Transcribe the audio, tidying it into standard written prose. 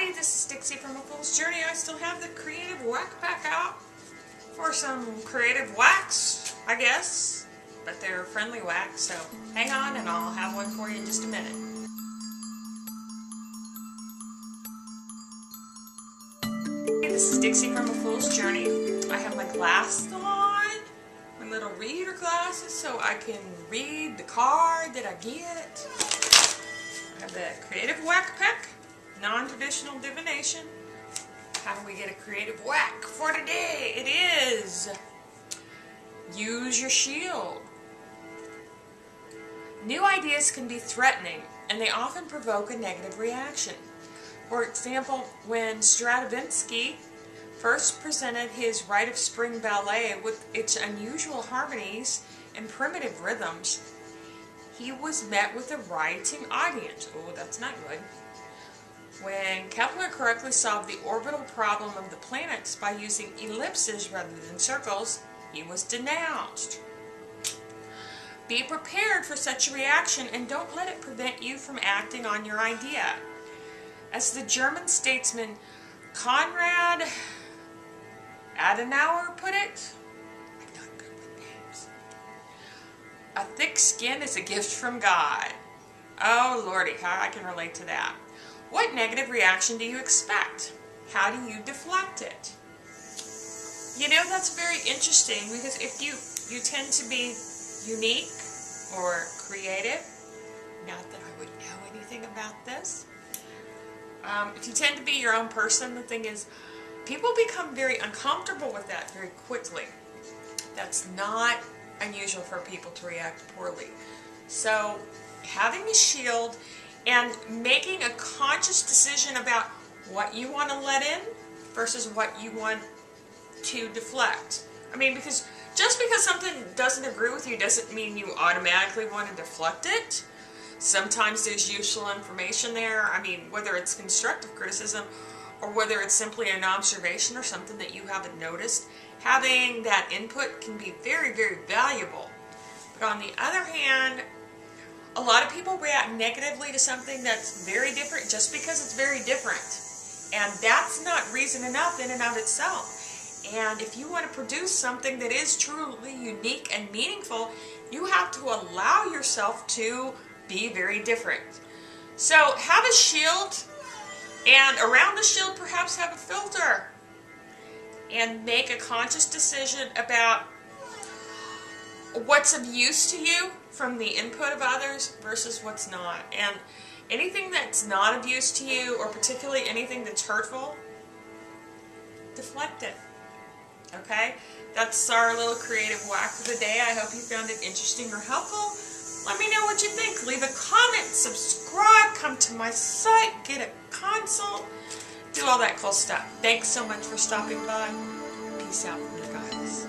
Hi, this is Dixie from A Fool's Journey. I still have the creative whack pack out for some creative whacks, I guess. But they're friendly whacks, so hang on and I'll have one for you in just a minute. Hey, this is Dixie from A Fool's Journey. I have my glasses on, my little reader glasses, so I can read the card that I get. I have the creative whack pack. Non-traditional divination. How do we get a creative whack for today? It is use your shield. New ideas can be threatening and they often provoke a negative reaction. For example, when Stravinsky first presented his Rite of Spring Ballet with its unusual harmonies and primitive rhythms, he was met with a rioting audience. Oh, that's not good. When Kepler correctly solved the orbital problem of the planets by using ellipses rather than circles, he was denounced. Be prepared for such a reaction and don't let it prevent you from acting on your idea. As the German statesman Konrad Adenauer put it, I'm not good with names, a thick skin is a gift from God. Oh Lordy, how I can relate to that. What negative reaction do you expect? How do you deflect it? You know, that's very interesting because if you tend to be unique or creative, not that I would know anything about this, if you tend to be your own person, the thing is, people become very uncomfortable with that very quickly. That's not unusual for people to react poorly. So having a shield and making a conscious decision about what you want to let in versus what you want to deflect. I mean, because just because something doesn't agree with you doesn't mean you automatically want to deflect it. Sometimes there's useful information there. I mean, whether it's constructive criticism or whether it's simply an observation or something that you haven't noticed, having that input can be very, very valuable. But on the other hand, a lot of people react negatively to something that's very different just because it's very different. And that's not reason enough in and of itself. And if you want to produce something that is truly unique and meaningful, you have to allow yourself to be very different. So have a shield, and around the shield perhaps have a filter. And make a conscious decision about what's of use to you from the input of others versus what's not. And anything that's not of use to you, or particularly anything that's hurtful, deflect it. Okay? That's our little creative whack for the day. I hope you found it interesting or helpful. Let me know what you think. Leave a comment, subscribe, come to my site, get a consult, do all that cool stuff. Thanks so much for stopping by. Peace out from your guys.